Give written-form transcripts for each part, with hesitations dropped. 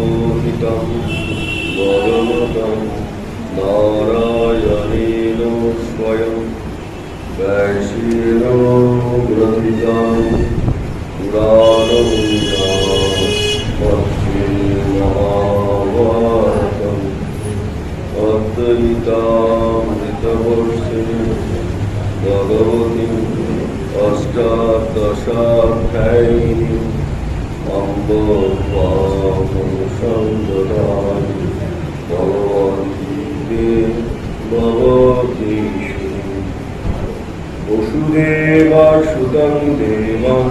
পুরোহিতং ভগবতং নারায়ণেন স্বয়ং ব্যাসেন গ্রথিতং পুরাণং মহাভারতম অদ্বৈতামৃতবর্ষে ভগবতী অষ্টাদশাধ্যায়িনী অম্ব সংদদামি ভগবন্তি ভগবতী বসুদেবাসুতং দেবং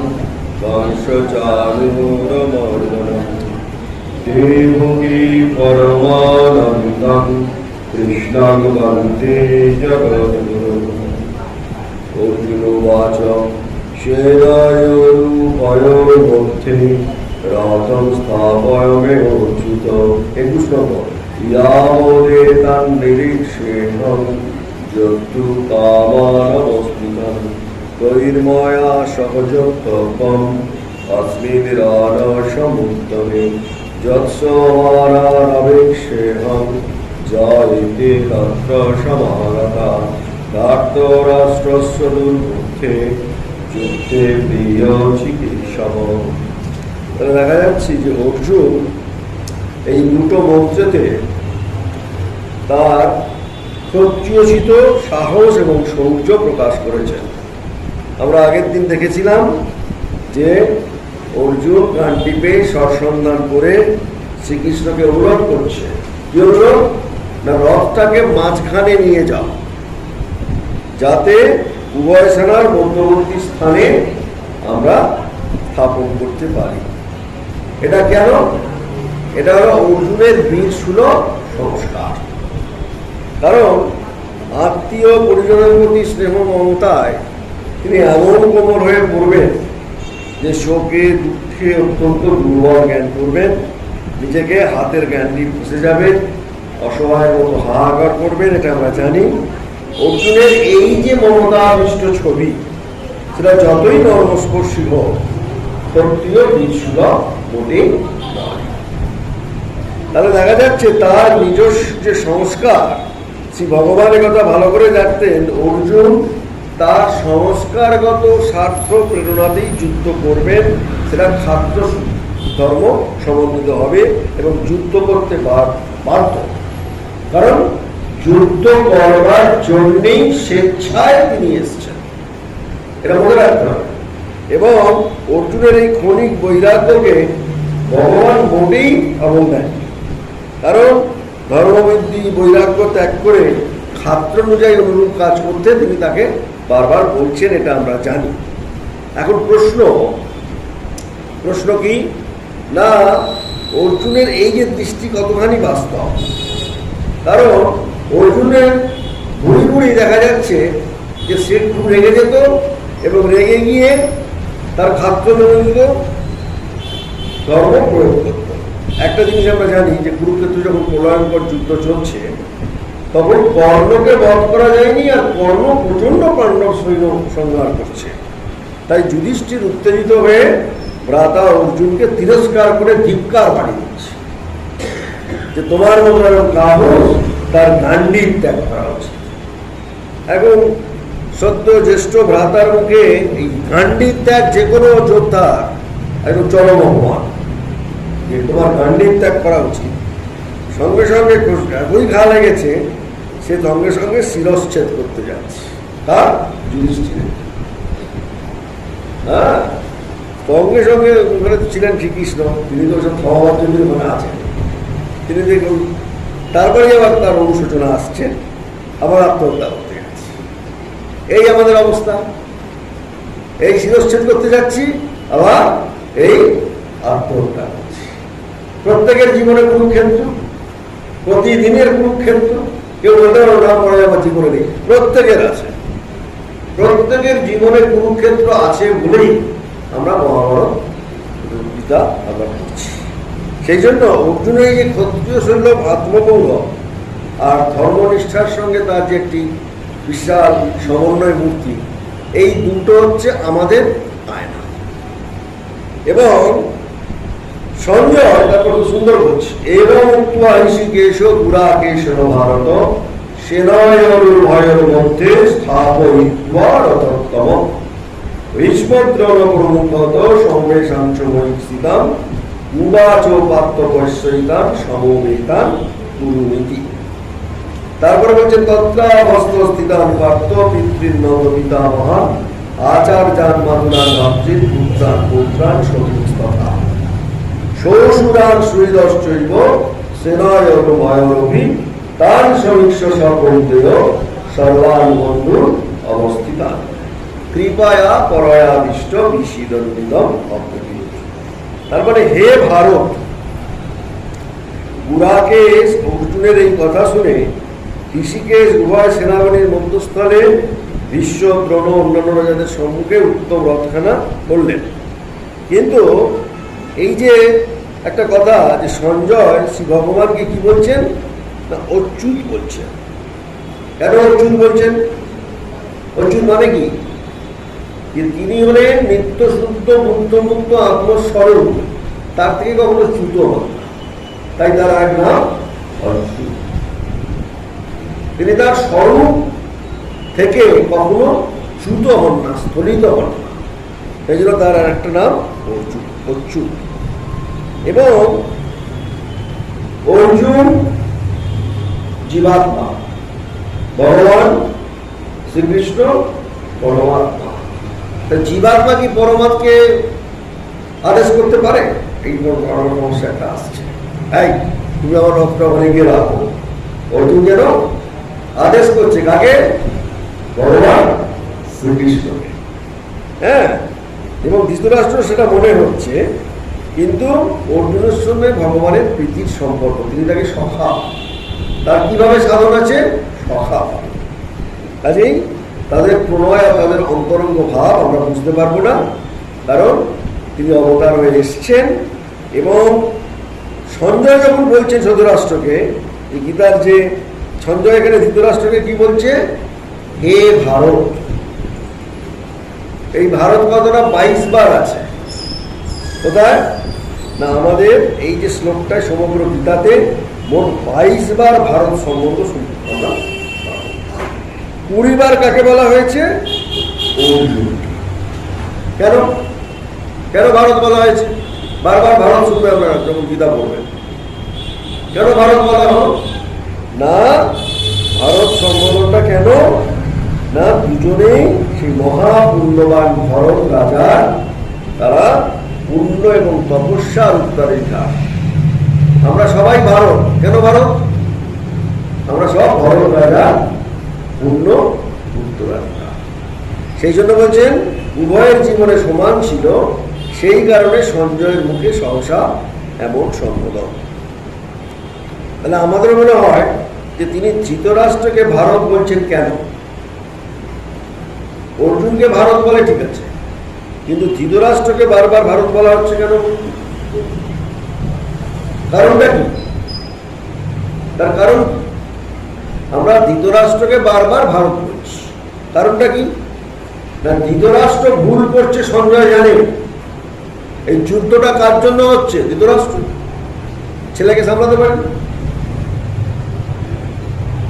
কংসচাণূরমর্দনম দেবকী পরমানন্দং কৃষ্ণং বন্দে জগদ্গুরুম। অর্জুনোবাচ শ্রেয়ায়োরূপয়োর মধ্যে রথং স্থাপয়মেচ্যুত। 21 নম্বর। ইয়াবদেতান্নিরীক্ষেণং যত্তু কামানবস্মিতং কৈর্ময়া সহযোক্তকম अस्मिन् राणसमुत्तमे যৎসমানানবেক্ষেহং জয়তে তত্র সমাগতা ধার্তরাষ্ট্রস্য দুর্বুদ্ধে যুদ্ধে প্রিয় চিকিৎসক। দেখা যাচ্ছে যে অর্জুন এই দুটো মন্ত্রেতে তার ক্ষত্রিয়োচিত সাহস এবং শৌর্য প্রকাশ করেছেন। আমরা আগের দিন দেখেছিলাম যে অর্জুন গান্ডীপে সরসন্ধান করে শ্রীকৃষ্ণকে অনুরোধ করছে, কি অনুরোধ না, রথটাকে মাঝখানে নিয়ে যাও যাতে উভয় সেনার মধ্যবর্তী স্থানে আমরা স্থাপন করতে পারি। এটা কেন? এটা হলো অর্জুনের বীর সুলভ সংস্কার। কারণ আত্মীয় পরিজনের প্রতি স্নেহ মমতায় তিনি এমন কোমল হয়ে পড়বেন যে শোকে দুঃখে অত্যন্ত দুর্বল জ্ঞান করবেন, নিজেকে হাতের জ্ঞানটি ফেসে যাবে, অসহায়ের মতো হাহাকার করবেন। এটা আমরা জানি। অর্জুনের এই যে মমতাবিষ্ট ছবি, সেটা যতই নর্মস্পর্শী হোক, ক্ষত্রিয় বীরসুলভ মোটেই নয়। তাহলে দেখা যাচ্ছে তার নিজস্ব যে সংস্কার, শ্রী ভগবানের কথা ভালো করে জানতেন। অর্জুন তার সংস্কারগত স্বার্থ প্রেরণাতেই যুদ্ধ করবেন, সেটা খাদ্য ধর্ম সমন্বিত হবে এবং যুদ্ধ করতে বাধ্য। কারণ যুদ্ধ করবার জন্যেই স্বেচ্ছায় তিনি এসছেন, এটা মনে রাখতে হবে। এবং অর্জুনের এই ক্ষণিক বৈরাগ্যকে ভগবান মোটেই আমল দেন। কারণ ধর্মবৃদ্ধি বৈরাগ্য ত্যাগ করে খাদ্য অনুযায়ী অনুরূপ কাজ করতে তিনি তাকে বারবার বলছেন, এটা আমরা জানি। এখন প্রশ্ন কি না, অর্জুনের এই যে দৃষ্টি কতখানি বাস্তব। কারণ অর্জুনের ঘুরি দেখা যাচ্ছে যে সে খুব রেগে যেত এবং রেগে গিয়ে তার খাদ্য নিয়মিত ধর্ম প্রয়োগ করত। একটা জিনিস আমরা জানি যে কুরুক্ষেত্র যখন প্রলয়ঙ্কর যুদ্ধ চলছে, তখন কর্ণকে বধ করা যায়নি, আর কর্ণ প্রচন্ড পাণ্ডব সৈন্য সংহার করছে। তাই যুধিষ্ঠির উত্তেজিত হয়ে ভ্রাতা অর্জুনকে তিরস্কার করে ধিক্কার বাড়ি দিচ্ছে যে তোমার মতো সাহস, তার গান্ডীব ত্যাগ করা উচিত। এখন সদ্য জ্যেষ্ঠ ভ্রাতার মুখে এই গান্ডীব ত্যাগ যে কোনো যোদ্ধা একদম চরম অপমান, যে তোমার গান্ডীব ত্যাগ করা উচিত। সঙ্গে সঙ্গে এতই ঘা লেগেছে, সে সঙ্গে সঙ্গে শিরশ্ছেদ করতে যাচ্ছে। তার যুধিষ্ঠিরের সঙ্গে সঙ্গে ওখানে ছিলেন শ্রীকৃষ্ণ, তিনি তো সব ক্ষমাবার জন্য ওখানে আছেন। তিনি দেখুন তারপরে আবার তার অনুশোচনা আসছে, আবার আত্মহত্যা করতে যাচ্ছে। এই আমাদের অবস্থা, এই শিরশ্ছেদ করতে যাচ্ছি, আবার এই আত্মহত্যা করছি। প্রত্যেকের জীবনে কুরুক্ষেত্র, প্রতিদিনের কুরুক্ষেত্র। কেউ বলতে পারো না পরে আমার জীবনে নেই, প্রত্যেকের আছে। প্রত্যেকের জীবনে কুরুক্ষেত্র আছে বলেই আমরা মহাভারত গীতা আবার করছি। সেই জন্য অর্জুনের এই যে ক্ষত্রিয় সুলভ আত্মগৌরব আর ধর্মনিষ্ঠার সঙ্গে তার যে একটি বিশাল সমন্বয় মূর্তি, এই দুটো হচ্ছে আমাদের আয়না। এবং সঞ্জয় তারপর খুব সুন্দর বলছে, এবং উক্তা ঋষিকেশ গুড়াকেশন ভারত সেনায়ুর্ভয়ের মধ্যে স্থাপয়িত্বা রথোত্তম ভীষ্মদ্রোণ প্রমুখত সৌমেশাংশ বৈক্ষিতাম উবাচ পাত্রপশ্যিতাম সমবেতাম কুরুনীতি। তারপরে বলছেন তত্রাবস্থিতাম পার্থ পিতৃন্নব পিতামহান আচার্যান মাতুলান ভাতৃ পুত্রান পুত্রান সতীস্তথা শ্বশুরান শ্রীদশ্চৈব সেনায়ুর্ভয়োরপি তান সমীক্ষ সকৌন্তেয় সর্বান বন্ধু অবস্থিতান কৃপায়া পরয়াদিষ্ট বিশিদন্বিতম অপ্রতি। তারপরে হে ভারত, গুড়াকেশ অর্জুনের এই কথা শুনে ঋষিকেশ উভয় সেনাবাহিনীর মধ্যস্থলে ভীষ্ম দ্রোণ অন্যান্য রাজাদের সম্মুখে উত্তম রথখানা বললেন। কিন্তু এই যে একটা কথা যে সঞ্জয় শ্রী ভগবানকে কি বলছেন না অচ্যুত বলছেন। কেন অচ্যুত বলছেন? অচ্যুত মানে কি? তিনি হলেন নিত্য শুদ্ধ বুদ্ধমুক্ত আত্মস্বরূপ, তার থেকে কখনো চ্যুত হন, তাই তার এক নাম অচ্যুত। তিনি তার স্বরূপ থেকে কখনো চ্যুত হন না, স্থলিত হন না, এই জন্য তার আর একটা নাম অচ্যুত। এবং অর্জুন জীবাত্মা, ভগবান শ্রীকৃষ্ণ পরমাত্মা। জীবাত্মা কি পরমাত্মাকে আদেশ করতে পারে? এই সমস্যা একটা আসছে, এই তুমি আমার রথটা ওখানে গিয়ে রাখো। অর্জুন যেন আদেশ করছে কাকে? ভগবান শ্রীকৃষ্ণকে। হ্যাঁ, এবং ধৃতরাষ্ট্র সেটা মনে হচ্ছে, কিন্তু অর্জুনের সঙ্গে ভগবানের প্রীতির সম্পর্ক, তিনি তাকে সখা, তার কিভাবে সাধন আছে? সখা। কাজেই তাদের প্রণয় আর তাদের অন্তরঙ্গ ভাব আমরা বুঝতে পারবো না, কারণ তিনি অবতার হয়ে এসছেন। এবং সঞ্জয় যখন বলছেন ধৃতরাষ্ট্রকে, এই গীতার যে সঞ্জয় এখানে ধৃতরাষ্ট্রকে কি বলছে? হে ভারত। এই ভারত কথাটা 22 বার আছে। কোথায় না আমাদের এই যে শ্লোকটায় সমগ্র গীতাতে মোট 22 বার ভারত সম্বন্ধ আমরা 20 বার কাকে বলা হয়েছে? অর্জুন। কেন কেন ভারত বলা হয়েছে? বারবার ভারত শুনবে আমরা যখন গীতা পড়বেন। কেন ভারত বলা হল না? ভারত সম্বোধনটা কেন না, দুজনেই সেই মহাপুণ্যবান ভরত রাজা, তারা পুণ্য এবং তপস্যার উত্তরাধিকার। আমরা সবাই ভারত। কেন ভারত? আমরা সব ভরত রাজা পুণ্য উত্তরাধিকার। সেই জন্য বলছেন উভয়ের জীবনে সমান ছিল, সেই কারণে সঞ্জয়ের মুখে সহসা এমন সম্বোধন। তাহলে আমাদের মনে হয় যে তিনি ধৃতরাষ্ট্রকে ভারত বলছেন কেন? অর্জুনকে ভারত বলে ঠিক আছে, কিন্তু ধৃতরাষ্ট্রকে বারবার ভারত বলা হচ্ছে কেন? কারণটা কি? তার কারণ আমরা ধৃতরাষ্ট্রকে বারবার ভারত বলছি, কারণটা কি না, ধৃতরাষ্ট্র ভুল করছে সঞ্জয় জানে। এই যুদ্ধটা কার জন্য হচ্ছে? ধৃতরাষ্ট্র ছেলেকে সামলাতে পারেন,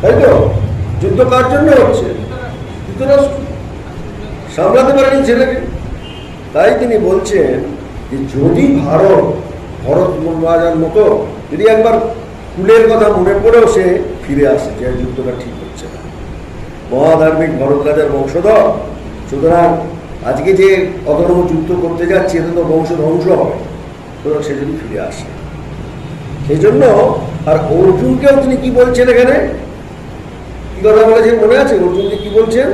তাই তো? যুদ্ধ কার জন্য হচ্ছে? ধৃতরাষ্ট্র সামলাতে পারেনি ছেলেকে। তাই তিনি বলছেন যে যদি ভরত রাজার মতো যদি একবার কুলের কথা মনে পড়েও সে ফিরে আসে, যে যুদ্ধটা ঠিক হচ্ছে না, মহাধার্মিক ভরত রাজার বংশধর, সুতরাং আজকে যে অধর্ম যুদ্ধ করতে যাচ্ছে এতে তো বংশ ধ্বংস হবে, সুতরাং সে যদি ফিরে আসে। সেই জন্য আর অর্জুনকেও তিনি কি বলছেন এখানে, কি কথা বলেছেন মনে আছে? অর্জুনকে কি বলছেন?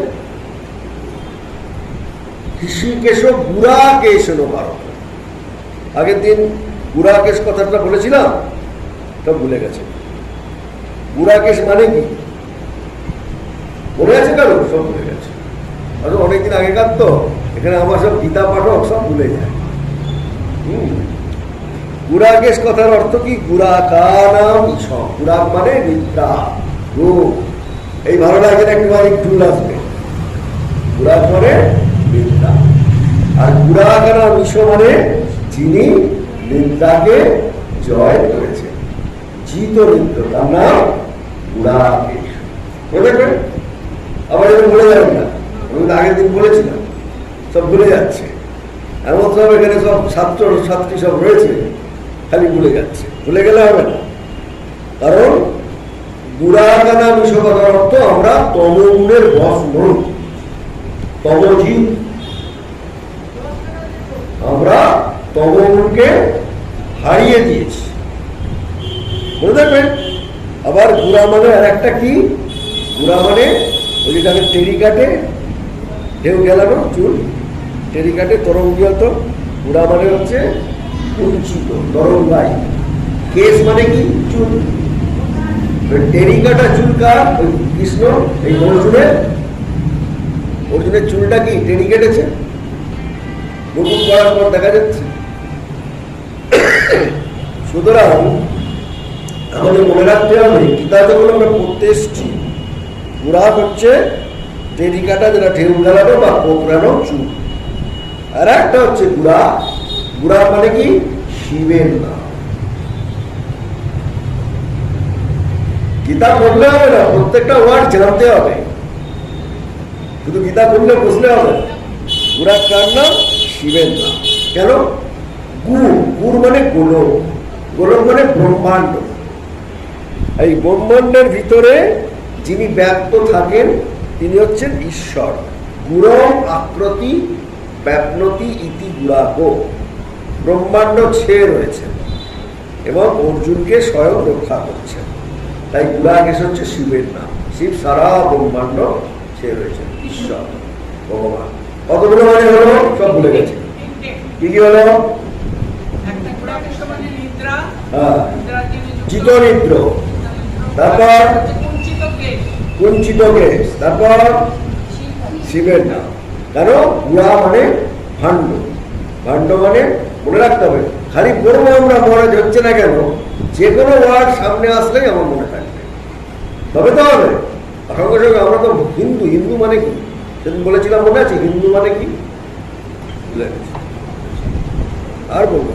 ঋষিকেশ গুড়াকেশন ভারত। আগের দিন গুড়াকেশ কথাটা বলেছিলাম, তা ভুলে গেছে। গুড়াকেশ মানে কি মনে আছে কারো? সব ভুলে গেছে। আর অনেকদিন আগেকার তো, এখানে আমার সব গীতা পাঠক সব ভুলে যায়। গুড়াকেশ কথার অর্থ কি? গুড়াকানাম ঈশম। গুড়াক মানে নিদ্রা, ঘুম। এই ভালো লাগে না, একটু ঢুল আসবে। গুড়াক মানে নিদ্রা, আর গুড়াকানাম ঈশ মানে যিনি নিদ্রাকে জয় করেছে। জিত নিদ্র, তার নাম গুড়াকেশ। দেখবেন আবার এবার ভুলে যাবেন না, আমি তো আগের দিন বলেছিলাম, সব ভুলে যাচ্ছে। এমন সব এখানে সব ছাত্র ছাত্রী সব রয়েছে, খালি ভুলে যাচ্ছে। ভুলে গেলে হবে না, কারণ গুড়াকানা বিষয় কথার অর্থ আমরা তমগুণের বশ নই, তমজিৎ। আমরা তমগুণকে হারিয়ে দিয়েছি, মনে থাকবেন। আবার গুড়া মানে আর একটা কি, গুড়া মানে ওই যেখানে টেরি কাটে, ঢেউ গেলানো চুল, টেরি কাটে তরঙ্গিয়ত। গুড়া মানে হচ্ছে কুঞ্চিত তরঙ্গাই। কেশ মানে কি, চুল। টেরি কাটা চুল কার, ওই কৃষ্ণ এই অর্জুনের চুলটা কি টেরি কেটেছে, মুকুট করার পর দেখা যাচ্ছে। সুতরাং আমাদের মনে রাখতে হবে, গীতাতে বলে আমরা পড়তে এসছি, গুড়া হচ্ছে টেরি কাটা, যেটা ঢেউ গেলানো বা কোকড়ানো চুল। আর একটা হচ্ছে গুড়া, গুড়া মানে কি শিবের নাম। গীতা পড়লে হবে না, প্রত্যেকটা ওয়ার্ড জানতে হবে। শুধু গীতা পড়লে বুঝলে হবে। গুড়ার কার নাম, শিবের নাম। কেন? গুড় মানে গোলক, গোলক মানে ব্রহ্মাণ্ড। এই ব্রহ্মাণ্ডের ভিতরে যিনি ব্যক্ত থাকেন তিনি হচ্ছেন ঈশ্বর। গুড়ম আক্রতি ব্যাপ্নতি ইতি গুড়াক। ব্রহ্মাণ্ড ছেয়ে রয়েছেন এবং অর্জুনকে স্বয়ং রক্ষা করছেন, তাই গুড়াকেশ হচ্ছে শিবের নাম। শিব সারা ব্রহ্মাণ্ড ছেয়ে রয়েছেন, ঈশ্বর ভগবান। কতগুলো মানে হলো, সব ভুলে গেছে। কি কি হলো? চিত নিদ্র, তারপর কুঞ্চিত কেশ, তারপর শিবের নাম। কেন? গুড়া মানে ভাণ্ড, ভাণ্ড মানে মনে রাখতে হবে। খালি পড়বো আমরা, মনে হচ্ছে না কেন, যে কোনো ওয়ার্ড সামনে আসলেই আমার মনে থাকবে, তবে তো হবে। সঙ্গে সঙ্গে আমরা তো হিন্দু, হিন্দু মানে কি সেদিন বলেছিলাম, মনে আছে? হিন্দু মানে কি ভুলে গেছি, আর বলবো।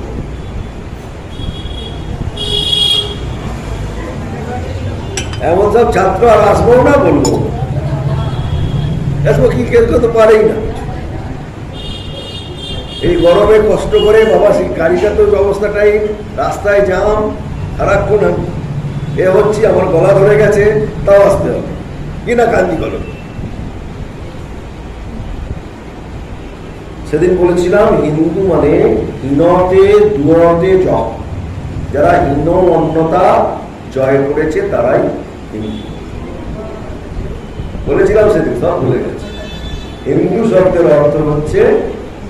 এমন সব ছাত্র আর আসবো না, বলবো আসবো কি, কেউ তো পারেই না। এই গরমে কষ্ট করে বাবা, সেই গাড়িটা তো অবস্থাটাই, রাস্তায় জাম, সারাক্ষণ এ হচ্ছে, আমার গলা ধরে গেছে, তাও আসতে হবে কিনা কান্দি গেল। সেদিন বলেছিলাম হিন্দু মানে হীনতে দুরতে জয়, যারা হীন অন্যতা জয় করেছে তারাই হিন্দু। বলেছিলাম সেদিন, সব ভুলে গেছে। হিন্দু শব্দের অর্থ হচ্ছে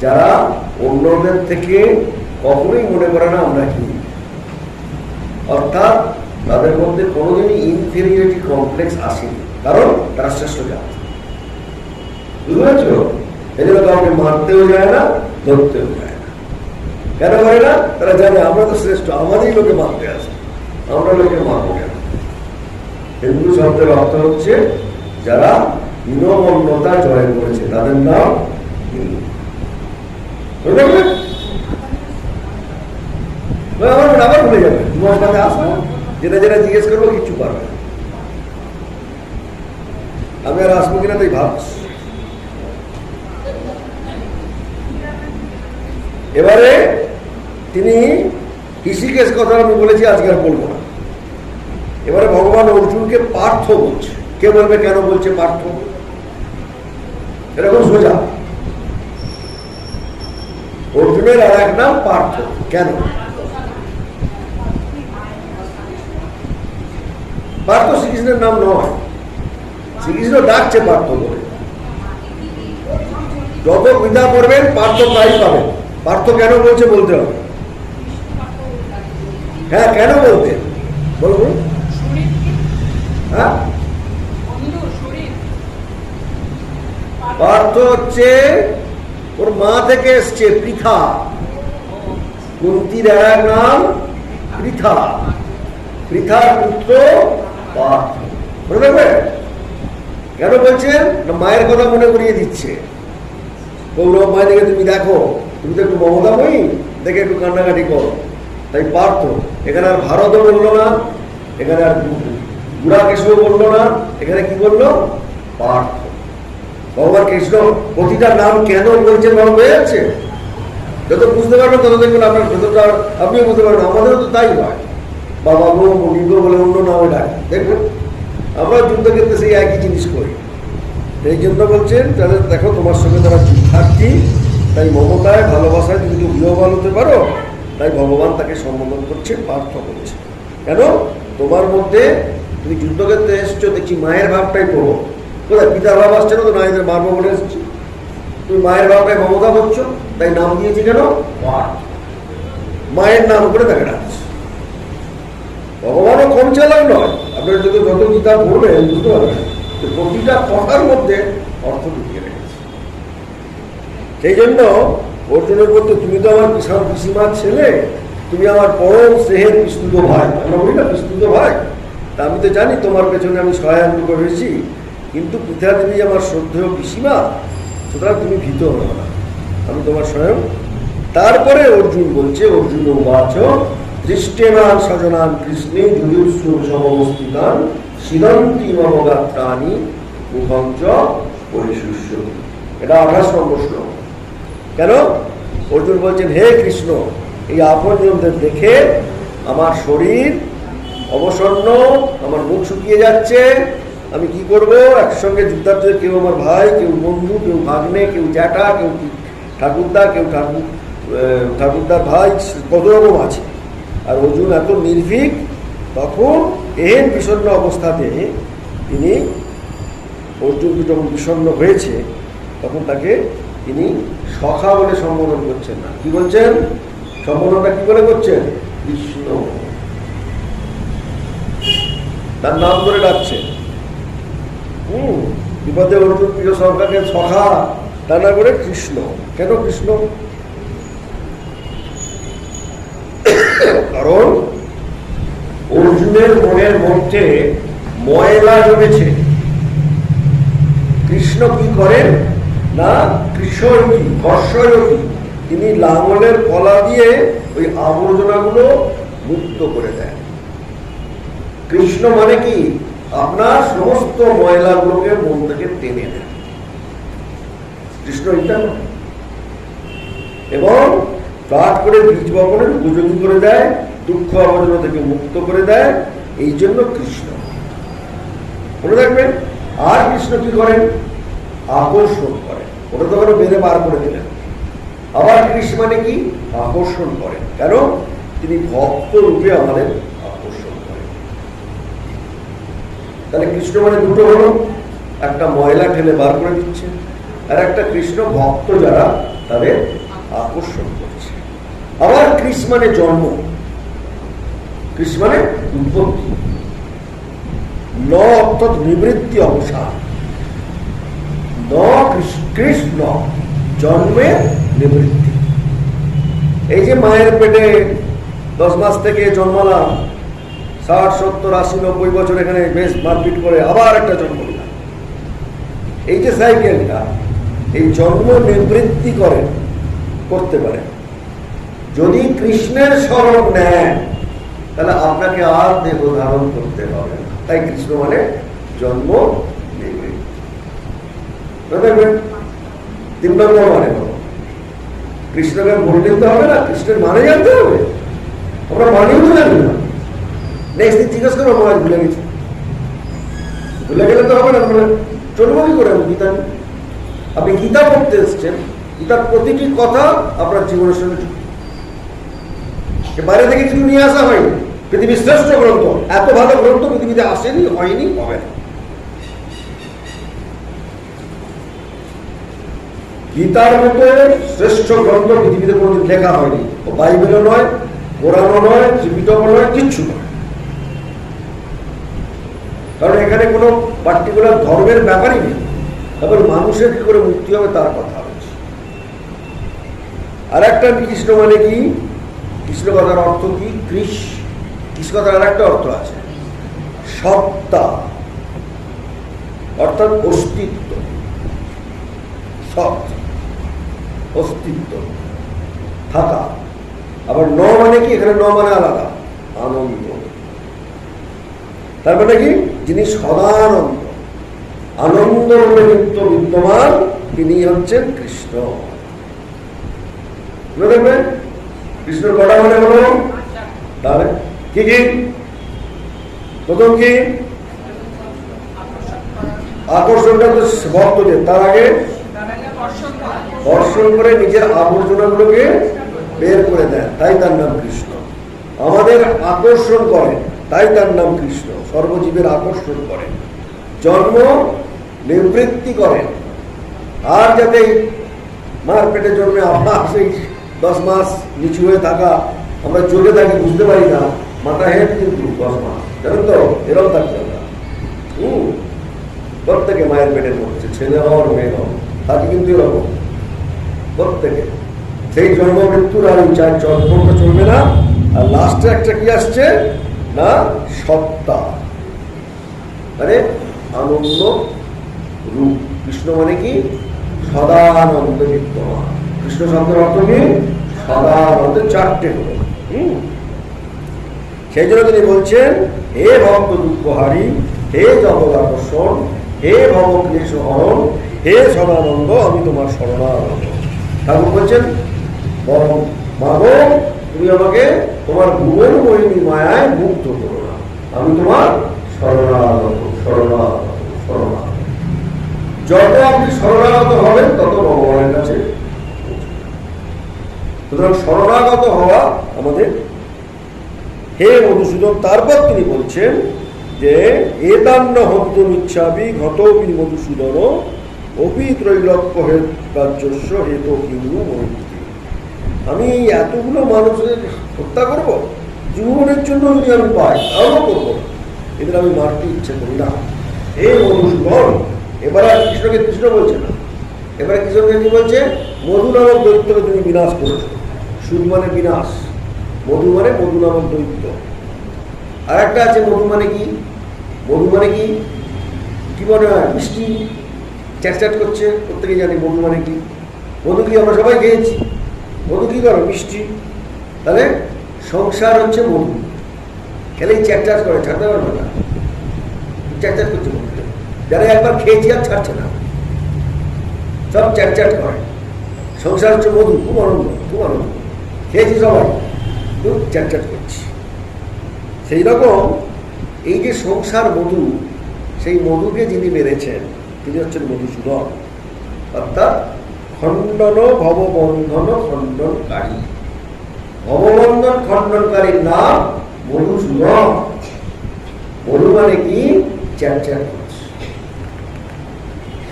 যারা অন্যদের থেকে কখনোই মনে করে না আমরা হিন্দু, অর্থাৎ তাদের মধ্যে কোনোদিনই ইনফেরিয়রিটি কমপ্লেক্স আসেনি, কারণ তারা শ্রেষ্ঠ জাত। বুঝতে পারছো? এই জন্য কাউকে মারতেও যায় না, ধরতেও যায় না। কেন করে না? তারা জানে আমরা তো শ্রেষ্ঠ, আমাদেরই লোকে মারতে আসে, আমরা লোকে মারবো কেন? হিন্দু শব্দের অর্থ হচ্ছে যারা হীনমন্যতা জয় করেছে, তাদের নাম হিন্দু। আবার ভুলে যাবে, তোমার সাথে আসবে, যেটা যেটা জিজ্ঞেস করবো কিছু পারবে না। আমি আর আসবো কিনা তাই ভাবছি। এবারে তিনি ঋষিকেশ কথা আমি বলেছি, আজকে আর বলবো না। এবারে ভগবান অর্জুনকে পার্থ বলছে। কে বলবে কেন বলছে পার্থ? এরকম সোজা, অর্জুনের আর এক নাম পার্থ। কেন পার্থ? শ্রীকৃষ্ণের নাম নয়, শ্রীকৃষ্ণ ডাকছে পার্থ বলে। যত পিতা করবেন পার্থ তাই পাবেন। পার্থ কেন বলছে বলতে হবে। হ্যাঁ, কেন বলতে বলবো? হ্যাঁ, পার্থ হচ্ছে ওর মা থেকে এসছে পৃথা, কুন্তির এক নাম পৃথা, পৃথার পুত্র পার্থ। মনে রাখবে কেন বলছেন না, মায়ের কথা মনে করিয়ে দিচ্ছে। কৌরব মায়ের দিকে তুমি দেখো, তুমি তো একটু মমতাময়ী, দেখে একটু কান্নাকাটি করো, তাই পার্থ। এখানে আর ভারতও বললো না, এখানে আর বুড়া কেশও বললো না, এখানে কি বললো? পার্থ। ভগবান কৃষ্ণ প্রতিটা নাম কেন বলছেন ভালো হয়ে যাচ্ছে? যত বুঝতে পারবেন তত দেখবেন আপনার ভেতরটা, আপনিও বুঝতে পারবেন। আমাদেরও তো তাই হয়, বাবা গো মণি গো বলে অন্য নামে ডাকে, দেখবেন আমরা যুদ্ধক্ষেত্রে সেই একই জিনিস করি। এই জন্য বলছেন তাহলে দেখো তোমার সঙ্গে তারা যুদ্ধার্থী, তাই মমতায় ভালোবাসায় তুমি যদি গৃহবান হতে পারো, তাই ভগবান তাকে সম্বোধন করছে, পার্থ করছে। কেন? তোমার মধ্যে তুমি যুদ্ধক্ষেত্রে এসছো, দেখছি মায়ের ভাবটাই পড়ো। কোথায় পিতার ভাব আসছে না, তো না এদের মারবো বলে এসেছি। তুমি মায়ের ভাবটাই মমতা করছো, তাই নাম দিয়েছি কেন? পার্থ। মায়ের নাম করে তাকে ডাকছে। ভগবানও কম চালাক নয়। আপনার যদি যত গীতা পড়বেন বুঝতে পারবেন প্রতিটা কথার মধ্যে অর্থ ঢুকিয়ে রেখেছে। সেই জন্য অর্জুনের বলতে তুমি তো আমার পিসিমার ছেলে, তুমি আমার পরম স্নেহের বিস্তুত ভাই। আমরা বলি না বিস্তুত ভাই, তা আমি তো জানি তোমার পেছনে আমি সহায়তা করেছি, কিন্তু পিতা দেবী আমার শ্রদ্ধেয় পিসিমা, সুতরাং তুমি ভীত হো না, আমি তোমার স্বয়ং। তারপরে অর্জুন বলছে, অর্জুন উবাচ দৃষ্টেমান সজনান কৃষ্ণে যুযুৎসু সমবস্থিতান সিদন্তি মম গাত্রাণি মুখঞ্চ পরিশুষ্যতি। এটা 28 নম্বর শ্লোক। কেন? অর্জুন বলছেন হে কৃষ্ণ, এই আপনজনদের দেখে আমার শরীর অবসন্ন, আমার মুখ শুকিয়ে যাচ্ছে। আমি কি করব? একসঙ্গে যুদ্ধার্থীদের কেউ আমার ভাই, কেউ বন্ধু, কেউ ভাগ্নে, কেউ জ্যাঠা, কেউ ঠাকুরদা, কেউ ঠাকুরদার ভাই, কত রকম আছে। আর অর্জুন এত নির্ভীক, তখন এহেন বিষণ্ণ অবস্থাতে তিনি, অর্জুন যখন বিষণ্ণ হয়েছে, তখন তাকে তিনি সখা বলে সম্বোধন করছেন না। কি বলছেন? সম্বোধনটা কি বলে করছেন? কৃষ্ণ, তার নাম করে ডাকছে। বিপদে অর্জুন প্রিয় সরকারকে সখা, তা না করে কৃষ্ণ। কেন কৃষ্ণ? কারণ অর্জুনের মনের মধ্যে ময়লা জমেছে। কৃষ্ণ কি করেন না, কৃষ্ণয়ী, তিনি লাঙলের কলা দিয়ে ওই আবর্জনাগুলো মুক্ত করে দেন। কৃষ্ণ মানে কি? আপনার সমস্ত ময়লাগুলোকে মন থেকে টেনে নেন। কৃষ্ণ এটা এবং কাঠ করে বীজ বপনের উপযোগী করে দেয়, দুঃখ আবর্জনা থেকে মুক্ত করে দেয়। এই জন্য কৃষ্ণ মনে রাখবেন। আর কৃষ্ণ কি করেন? আকর্ষণ করেন। ওটা তো বেঁধে বার করে দিলেন। আবার কৃষ্ণ মানে কি? আকর্ষণ করেন। কেন? তিনি ভক্ত রূপে আমাদের আকর্ষণ করেন। তাহলে কৃষ্ণ মানে দুটো হলো, একটা ময়লা ঠেলে বার করে দিচ্ছে, আর একটা কৃষ্ণ ভক্ত যারা তাদের আকর্ষণ করছে। আবার কৃষ্ণ মানে জন্ম, কৃষ্ণ মানে উৎপত্তি, ন অর্থাৎ নিবৃত্তি, অবসান। ন কৃষ্ণ জন্মের নিবৃত্তি। এই যে মায়ের পেটে 10 মাস থেকে জন্মালাম, 60, 70, 80, 90 বছর এখানে বেশ মারপিট করে আবার একটা জন্ম নিলাম। এই যে সাইকেলটা, এই জন্ম নিবৃত্তি করতে পারে। যদি কৃষ্ণের শরণ নেন, তাহলে আপনাকে আর দেহ ধারণ করতে হবে না। তাই কৃষ্ণ মানে জন্ম নিবৃত্তি। 3 নম্বর মানে কৃষ্ণকে বললে তো হবে না, কৃষ্ণের মানে জানতে হবে। আমরা মানেও তো জানি না। নেক্সট দিন জিজ্ঞেস করবো, আমার ভুলে গেছি। ভুলে গেলে তো হবে না, চলবো কি করে? গীতা, আপনি গীতা পড়তে এসছেন, গীতার প্রতিটি কথা আপনার জীবনের সঙ্গে যুক্ত। বাইরে থেকে কিছু নিয়ে আসা হয়নি। পৃথিবীর শ্রেষ্ঠ গ্রন্থ, এত ভালো গ্রন্থ পৃথিবীতে আসেনি, হয়নি, হবে না। গীতার মতো শ্রেষ্ঠ গ্রন্থ পৃথিবীতে কোনোদিন লেখা হয়নি। ও বাইবেলও নয়, কোরআনও নয়, ত্রিপিটকও নয়, কিচ্ছু নয়। কারণ এখানে কোনো পার্টিকুলার ধর্মের ব্যাপারই নেই। তারপর মানুষের কি করে মুক্তি হবে তার কথা হচ্ছে। আর একটা কৃষ্ণ মানে কি? কৃষ্ণ কথার অর্থ কি? কৃষ্ণ কথার আর একটা অর্থ আছে, সত্তা, অর্থাৎ অস্তিত্ব। সৎ, অস্তিত্ব, থাকা। আবার ন মানে কি, এখানে ন মানে আলাদা, আনন্দ। তার মানে কি, যিনি সদানন্দ, আনন্দ রূপে নিত্য বিদ্যমান, তিনি হচ্ছেন কৃষ্ণ। দেখবেন কৃষ্ণের কটা মানে হলো, তাহলে কি কি? প্রথম কি? আকর্ষণটা তো ভক্তদের, তার আগে বর্ষণ করে নিজের আবর্জনাগুলোকে বের করে দেন, তাই তার নাম কৃষ্ণ। আমাদের আকর্ষণ করেন, তাই তার নাম কৃষ্ণ। সর্বজীবের আকর্ষণ করেন, জন্ম নিবৃত্তি করেন। আর যাতে মার পেটে জন্মে আবার সেই 10 মাস নিচু হয়ে থাকা, আমরা চলে থাকি, বুঝতে পারি না, মাথা হেঁট কিন্তু 10 মাস, জানেন তো, এরকম থাকতে আমরা প্রত্যেকে মায়ের পেটে পড়ছে, ছেলে হওয়ার মেয়ে হওয়ার, তাকে কিন্তু এরকম প্রত্যেকে। সেই জন্ম মৃত্যুর আর চক্রটা চলবে না। আর লাস্টে একটা কি আসছে না, সত্তা, মানে আনন্দ রূপ। কৃষ্ণ মানে কি, সদানন্দ বিদ্যমান। কৃষ্ণ শব্দের অর্থ কি, সদানন্দ, চারটে হলো। সেই জন্য তিনি বলছেন, হে ভক্ত দুঃখহারী, হে জগৎ আকর্ষণ, হে ভব ক্লেশ হরণ, হে সদানন্দ, আমি তোমার শরণাগত। ঠাকুর বলছেন, বরং মাগো, তুমি আমাকে তোমার ভুবন মোহিনী মায়ায় মুক্ত করো না, আমি তোমার শরণাগত, শরণাগত, শরণাগত। যত আপনি শরণাগত হবেন তত ভগবানের কাছে। সুতরাং শরণাগত হওয়া আমাদের। হে মধুসূদন, তারপর তিনি বলছেন যে এতান্ন হন্তম ইচ্ছাবি ঘতবি মধুসূদন অপি ত্রৈলোক্য হে রাজ্যস্য হেত কিংরু মহিতি। আমি এতগুলো মানুষের হত্যা করব জীবনের জন্য, যদি আমি পাই তাহলেও করবো, এদের আমি মারতে ইচ্ছে করি না। হে মধুসূদন, এবার আর কৃষ্ণকে কৃষ্ণ বলছে না, এবার কৃষ্ণকে কি বলছে, মধু নামক দৈত্যকে তুমি বিনাশ করেছো। সুদ মানে বিনাশ, মধু মানে মধু নামক দৈত্য। আর একটা আছে মধু মানে কি, মধু মানে কি, কি মনে হয়, মিষ্টি, চ্যাটচ্যাট করছে, প্রত্যেকে জানি মধু মানে কি। মধু কি আমরা সবাই খেয়েছি, মধু কি করো, মিষ্টি। তাহলে সংসার হচ্ছে মধু, খেলেই চ্যাটচ্যাট করে, ছাড়তে পারবে না, চ্যাটচ্যাট করছে মধু। যারা একবার খেয়েছি আর ছাড়ছে না, সব চ্যাটচ্যাট করে। সংসার হচ্ছে মধু, খুব আনন্দ, খুব আনন্দ, খেয়েছি সবাই, খুব চ্যাটচ্যাট করছি। সেই রকম এই যে সংসার মধু, সেই মধুকে যিনি মেরেছেন তিনি হচ্ছেন মধুসূদন, অর্থাৎ খণ্ডন ভববন্ধন খণ্ডনকারী। ভববন্ধন খণ্ডনকারীর নাম মধুসূদন। মধু মানে কি, চ্যাটচ্যাট করছে,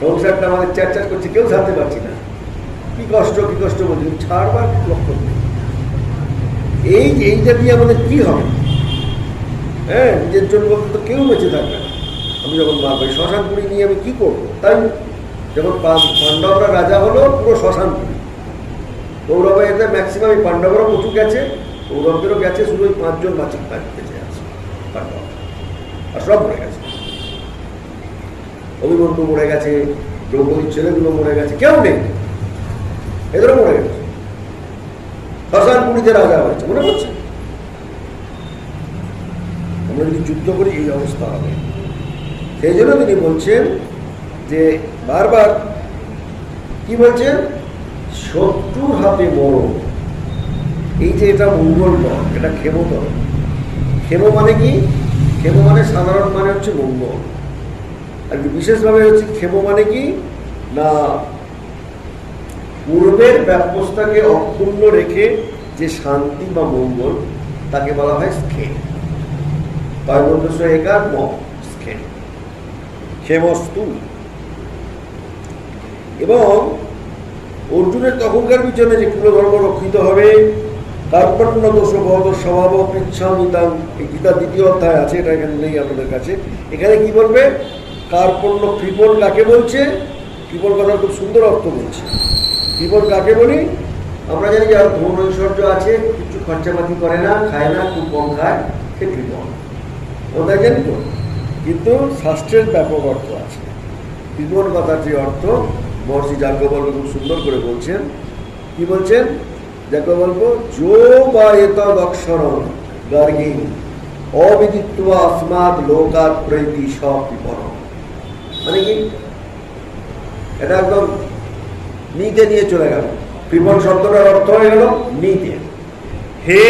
সংসারটা আমাদের চ্যাটচ্যাট করছে, কেউ ছাড়তে পারছি না, কি কষ্ট, কি কষ্ট বলছি, ছাড়বার লক্ষ্য নেই। এইটা দিয়ে আমাদের কি হবে? হ্যাঁ, নিজের জন্য বলতে তো কেউ বেঁচে থাকবে না। আমি যখন মারবো শ্মশানপুরী নিয়ে আমি কি করবো? তাই যখন পাণ্ডবরা রাজা হলো, পুরো শ্মশানপুরী। কৌরবে এতে ম্যাক্সিমাম পাণ্ডবরা প্রচুর গেছে, কৌরবদেরও গেছে, শুধু ওই 5 জন বাঁচি বেঁচে আছে পাণ্ডব, আর সব মরে গেছে। অভিমন্যু মরে গেছে, দ্রৌপদীর ছেলেগুলো মরে গেছে, কেউ নেই, এদেরও মরে গেছে। শ্মশানপুরীতে রাজা হয়েছে, মনে পড়ছে? আমরা যদি যুদ্ধ করি এই অবস্থা হবে। সেই জন্য তিনি বলছেন যে বারবার কি বলছেন, শত্রুর হাতে মরণ। এই যে এটা মঙ্গল নয়, এটা ক্ষেমতর। ক্ষেম মানে কি, ক্ষেম মানে সাধারণ মানে হচ্ছে মঙ্গল, আর বিশেষভাবে হচ্ছে ক্ষেম মানে কি না, পূর্বের ব্যবস্থাকে অক্ষুণ্ণ রেখে যে শান্তি বা মঙ্গল, তাকে বলা হয় স্খেম। ক্ষেমস্তু। এবং অর্জুনের তখনকার পিছনে যে কুলধর্ম রক্ষিত হবে, কার্পণ্য দোষ বদ স্বভাব পৃচ্ছামিতাং, এই গীতার 2য় অধ্যায় আছে, এটা এখানে নেই আপনাদের কাছে। এখানে কি বলবে, কার্পণ্য, কৃপণ কাকে বলছে? কৃপণ কথার খুব সুন্দর অর্থ বলছে। কৃপণ কাকে বলি? আমরা জানি যার ধন ঐশ্বর্য আছে, কিছু খরচাপাতি করে না, খায় না, খুব কম খায়, সে কৃপণ, ওটা জানি তো। কিন্তু শাস্ত্রের ব্যাপক অর্থ আছে। কৃপণ কথার যে অর্থ মহর্ষি যাজ্ঞবল্ক্য খুব সুন্দর করে বলছেন। কি বলছেন? দেখো বলবো যো বা এতদ অক্ষরম গার্গী অবিদিত্বা আসমাদ লোকাত প্রৈতি সব বিপরম। মানে কি, এটা একদম নিতে নিয়ে চলে গেল। কৃপণ শব্দটার অর্থ হয়ে গেল নিতে। হে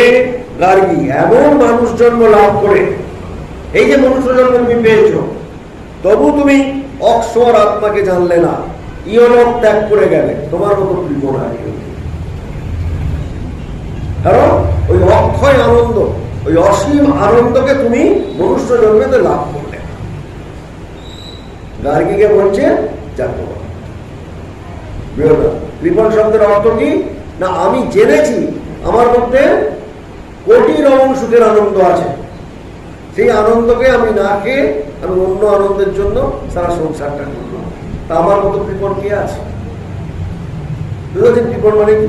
গার্গী, এমন মানুষ জন্ম লাভ করে, এই যে মনুষ্য জন্ম তুমি পেয়েছ, তবু তুমি অক্ষর আত্মাকে জানলে না, ইহলোক ত্যাগ করে গেলে, তোমার মতো কৃপণ আর কেউ নেই। কারণ ওই অক্ষয় আনন্দ, ওই অসীম আনন্দকে তুমি মনুষ্য জন্মেতে লাভ করলে। গার্গীকে বলছে জাগ্রত। কৃপণ শব্দের অর্থ কি না, আমি জেনেছি আমার মধ্যে কোটি রকম সুখের আনন্দ আছে, সেই আনন্দকে আমি না খেয়ে আমি অন্য আনন্দের জন্য সারা সংসারটা করব। তা আমার মতো কৃপণ কে আছে? বুঝেছেন কৃপণ মানে কি?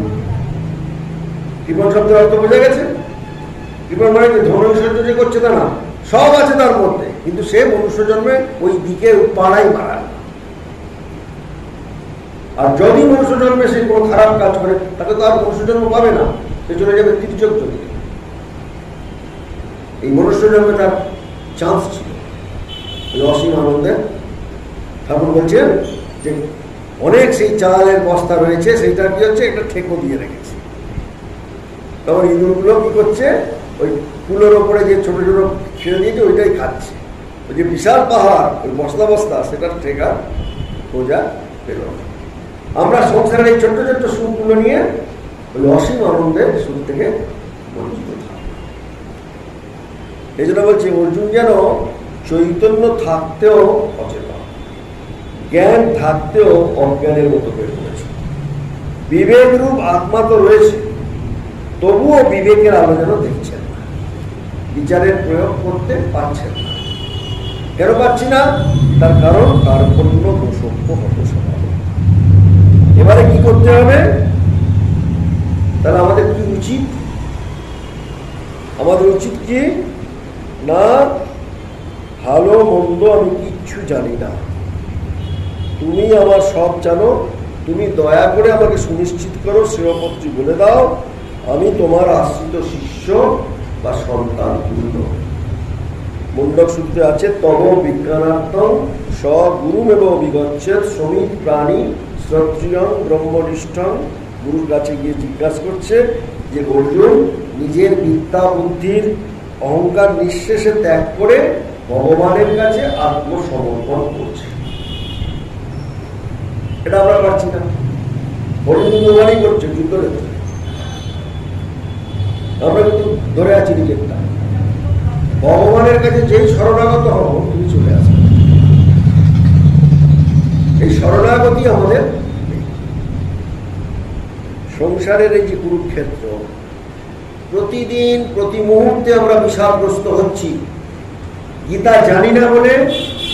কৃপণ শব্দের অর্থ বোঝা গেছে? কৃপণ মানে কি ধনৈশ্বর্য যে করছে তা না, সব আছে তার মধ্যে, কিন্তু সে মনুষ্য জন্মে ওই দিকে পাড়াই মারায়। আর যদি মনুষ্য জন্মে সে কোনো খারাপ কাজ করে, তাকে তো আর মনুষ্য জন্ম পাবে না, সে চলে যাবে তির্যক জগতে। এই মনুষ্য জন্মে তার চান্স ছিল ওই অসীম আনন্দের। ঠাকুর বলছেন যে অনেক সেই চালের বস্তা রয়েছে, সেইটা কি হচ্ছে একটা ঠেকো দিয়ে রেখেছে। তখন ইঁদুরগুলো কি করছে, ওই ফুলের ওপরে যে ছোট ছোট ছেড়ে দিয়েছে ওইটাই খাচ্ছে। ওই যে বিশাল পাহাড়, ওই বস্তা বস্তা, সেটার ঠেকা খোঁজা পেল না। আমরা সংসারের এই ছোট্ট ছোট্ট সুখগুলো নিয়ে ওই অসীম আনন্দের সুখ থেকে বঞ্চিত থাকি। এই জন্য বলছি অর্জুন যেন চৈতন্য থাকতেও অচেতন, জ্ঞান থাকতেও অজ্ঞানের মতো হয়ে পড়েছে। বিবেক রূপ আত্মা তো রয়েছে, তবুও বিবেকের আলো যেন দেখছেন না, বিচারের প্রয়োগ করতে পারছেন না। কেন পাচ্ছি না? তার কারণ কার্পণ্য দোষজ্ঞ হতস্বভাব। এবারে কি করতে হবে? তাহলে আমাদের কি উচিত? আমাদের উচিত কি না, ভালো মন্দ আমি কিচ্ছু জানি না, তুমি আমার সব জানো, তুমি দয়া করে আমাকে সুনিশ্চিত করো, শ্রেয়পত্রী বলে দাও, আমি তোমার আশ্রিত শিষ্য বা সন্তান তুল্য। মুন্ডক সূত্রে আছে তব বিজ্ঞানার্থম স্বগুরুমেব বিগচ্ছেদ শ্রমিক প্রাণী শ্রত্রিয়ং ব্রহ্মনিষ্ঠং। গুরুর কাছে গিয়ে জিজ্ঞাসা করছে যে অর্জুন নিজের বিদ্যা বুদ্ধির অহংকার নিঃশেষে ত্যাগ করে ভগবানের কাছে আত্মসমর্পণ করছে। এটা আমরা পারছি না। অর্জুন ভগবানই করছে যুদ্ধ, আমরা কিন্তু ধরে আছি নিজেরটা। ভগবানের কাছে যেই শরণাগত হব তুমি চলে আসবে, এই শরণাগতি আমাদের সংসারের এই যে কুরুক্ষেত্র, প্রতিদিন প্রতি মুহূর্তে আমরা বিষাদগ্রস্ত হচ্ছি। গীতা জানি না বলে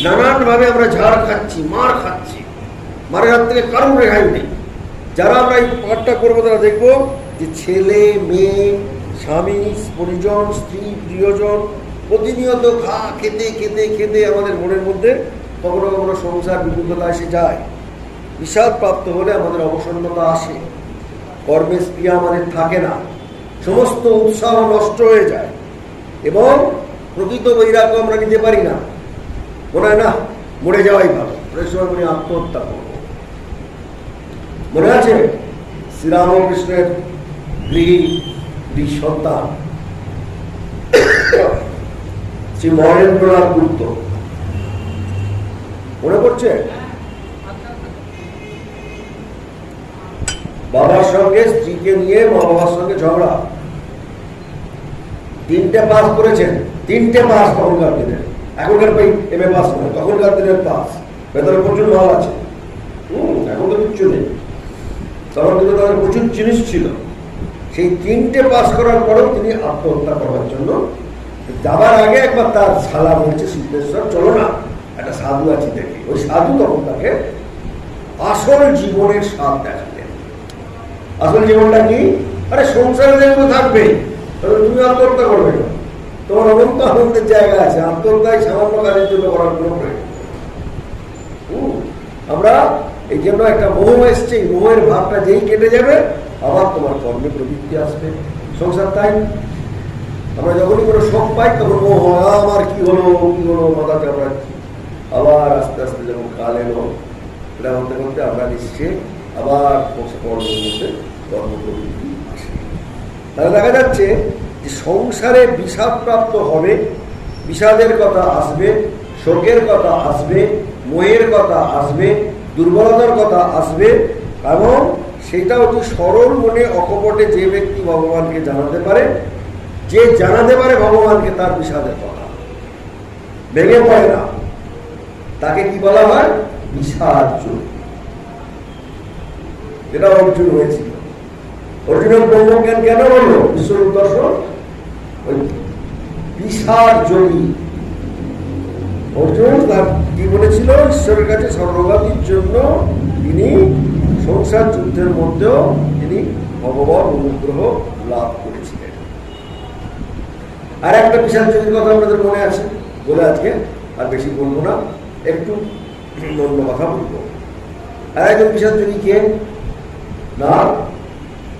নানানভাবে আমরা ঝাড় খাচ্ছি, মার খাচ্ছি, মারের হাত থেকে কারণ রেহাই নেই। যারা আমরা এই পাঠটা করবো তারা দেখবো যে ছেলে মেয়ে স্বামী পরিজন স্ত্রী প্রিয়জন প্রতিনিয়ত খেতে খেতে খেতে আমাদের মনের মধ্যে কখনো কখনো সংসার বিমুখতা এসে যায়। বিষাদ প্রাপ্ত হলে আমাদের অবসন্নতা আসে, কর্মের ক্রিয়া আমাদের থাকে না, সমস্ত উৎসাহ নষ্ট হয়ে যায় এবং প্রকৃত বৈরাগ্য আমরা নিতে পারি না। মনে হয় না মরে যাওয়াই ভালো, অনেক সময় মনে আত্মহত্যা করবো। মনে আছে শ্রীরামকৃষ্ণের গৃহী সন্তান শ্রী মহেন্দ্রনাথ গুপ্ত, মনে পড়ছে? বাবার সঙ্গে স্ত্রীকে নিয়ে মা বাবার সঙ্গে ঝগড়া, 3টে পাস করেছেন, 3টে পাস তখনকার দিনের, এখনকার এম এ পাস নয়, তখনকার দিনের পাস। ভেতরে প্রচুর মাল আছে, এখন তো কিচ্ছু নেই, তখন কিন্তু তাদের প্রচুর জিনিস ছিল। সেই 3টে পাস করার পরেও তিনি আত্মহত্যা করার জন্য যাবার আগে একবার তার শালা বলছে সিদ্ধেশ্বর চলো না একটা সাধু আছে দেখি। ওই সাধু তখন তাকে আসল জীবনের স্বাদ দেখালেন। আসল জীবনটা কি? আরে সংসারে যেগুলো থাকবে তাহলে তুমি আত্মহত্যা করবে না, তোমার অনন্ত আনন্দের জায়গা আছে, আত্মহত্যায় সামান্য কাজের জন্য করার কোনো প্রয়োজন। আমরা এই জন্য একটা মোহ এসছে, এই মোহের ভাবটা যেই কেটে যাবে আবার তোমার কর্মে প্রবৃত্তি আসবে। সংসার তাই, আমরা যখনই কোনো শখ পাই তখন মোহ হয়, আমার কি হলো মাথা চাপড়াচ্ছি। আবার আস্তে আস্তে যখন কাল এলো, এটা করতে করতে আমরা নিশ্চয় আবার কর্মের মধ্যে কর্ম প্রবৃত্তি আসে। তাহলে দেখা যাচ্ছে যে সংসারে বিষাদপ্রাপ্ত হবে, বিষাদের কথা আসবে, শোকের কথা আসবে, মোহের কথা আসবে, দুর্বলতার কথা আসবে, এবং সেটা অতি সরল মনে অকপটে যে ব্যক্তি ভগবানকে জানাতে পারে, যে জানাতে পারে ভগবানকে তার বিষাদের কথা, ভেঙে পড়ে না, তাকে কি বলা হয়? বিষাদ যোগী। যেটা অর্জুন হয়েছিল। অর্জুনের ব্রহ্মজ্ঞান কেন বলল? বিশ্বরূপ দর্শন। ওই বিষাদ যোগী অর্জুন তার কি বলেছিল? ঈশ্বরের কাছে স্বর্গপ্রাপ্তির জন্য তিনি সংসার যুদ্ধের মধ্যেও তিনি ভগবান অনুগ্রহ লাভ করেছিলেন। আর একটা বিষাদ যোগীর কথা আমাদের মনে আছে বলে আজকে আর বেশি বলবো না, একটু অন্য কথা বলবো। আর একজন বিষাদ যোগী কে? না,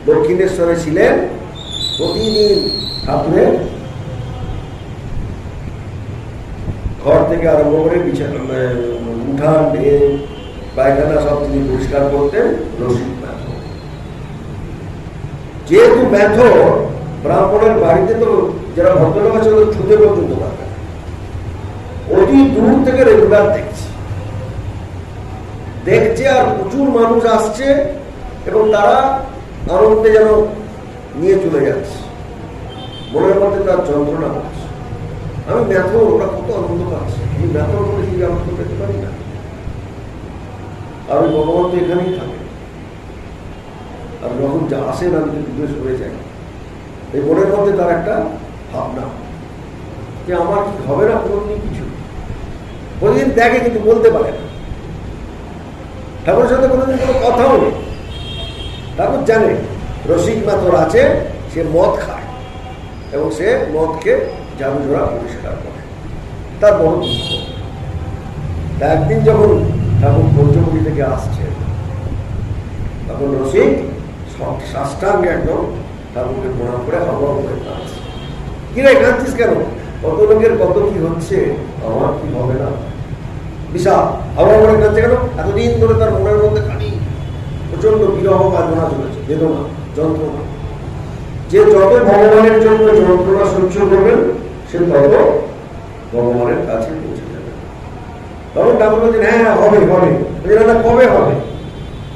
দক্ষিণেশ্বরে ছিলেন, প্রতিদিন ঠাকুরের ঘর থেকে আরম্ভ করে উঠান পায়খানা সব তিনি পরিষ্কার করতেন। রসিক ম্যাথর, যেহেতু ম্যাথর ব্রাহ্মণের বাড়িতে তো যারা ভদ্রলোক আছে ওদের ছুতে পর্যন্ত পারে, অতি দূর থেকে রেগুলার দেখছে আর প্রচুর মানুষ আসছে এবং তারা আনন্দে যেন নিয়ে চলে যাচ্ছে, মনের মধ্যে তার যন্ত্রণা হচ্ছে। আমি ম্যাথর, ওরা কত আনন্দ পাচ্ছে, আমি ম্যাথর করে কি আনন্দ পেতে পারি না? আমি ভগবান তো এখানেই থাকে, আর যখন যা আসেন আমি তো বিদ্বেষ করে যাই। এই মনের মধ্যে তার একটা ভাবনা যে আমার কি হবে না কোনোদিন কিছু, প্রতিদিন দেখে কিন্তু বলতে পারে না। ঠাকুরের সাথে কোনোদিন কোনো কথাও নেই। ঠাকুর জানে রসিক ম্যাথর আছে, সে মদ খায় এবং সে মদকে ঝাড়ু ঝোড়া পরিষ্কার করে, তার বড় দুঃখ। একদিন যখন ঠাকুর পঞ্চমুখী থেকে আসছে তখন রসিক সাষ্টাঙ্গে একদম ঠাকুরকে প্রণাম করে হওয়া করে কাঁদছে। কিরে কাঁদছিস কেন? কত লোকের কত কি হচ্ছে, আমার কি হবে না? বিশাল হাওয়া করে কাঁদছে কেন? এতদিন ধরে তার মনের মধ্যে কানি প্রচন্ড বিরহ কাঁদনা চলেছে, বেদনা, যন্ত্রণা। যে যত ভগবানের জন্য যন্ত্রণা সহ্য করবেন সে তত ভগবানের কাছে পৌঁছে যাবে। তখন ঠাকুর বলছেন হ্যাঁ হবে হবে, কবে হবে?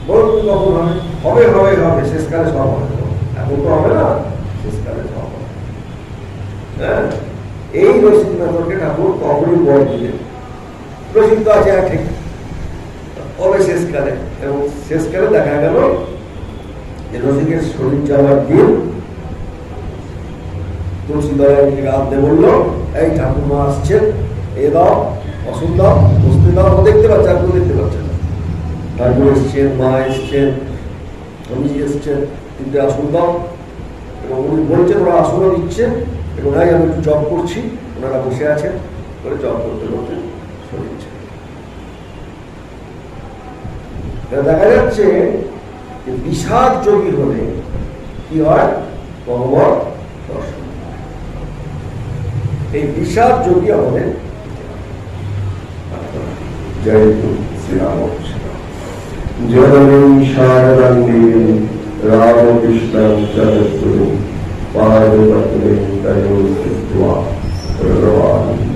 বলো তুমি কখন হবে? হবে হবে হবে, শেষকালে সব হবে। এখন তো হবে না, শেষকালে সব হবে। হ্যাঁ, এই রসিকনাথকে ঠাকুর কখনই বল দিলেন। রসিক তো আছে ঠিক, হবে শেষকালে। এবং শেষকালে দেখা গেল যে রসিকের শরীর যাওয়ার দিন তুলসী দয়াল আনতে বললো, এই ঠাকুরমা আসছেন, এ দাও, অসুন দাও, বসতে দাও। ও দেখতে পাচ্ছে, আর কেউ দেখতে পাচ্ছে না। ঠাকুর এসছেন, মা এসছেন, স্বামীজি এসছেন, কিন্তু আসুন দাও। এবং উনি বলছেন, ওরা আসনও দিচ্ছেন এবং আমি একটু জব করছি, ওনারা বসে আছেন, করে জব করতে করতে শরীর ছেড়ে। দেখা যাচ্ছে যে বিষাদ যোগী হলে কি হয়? ভগবত দর্শন। এই বিষাদ যোগী আমাদের জয় শ্রীরামকৃষ্ণ। জননী শারদাং দেবী রামকৃষ্ণং জগদ্গুরু পাদপদ্মে তয়োঃ স্থিত্বা প্রভবামি।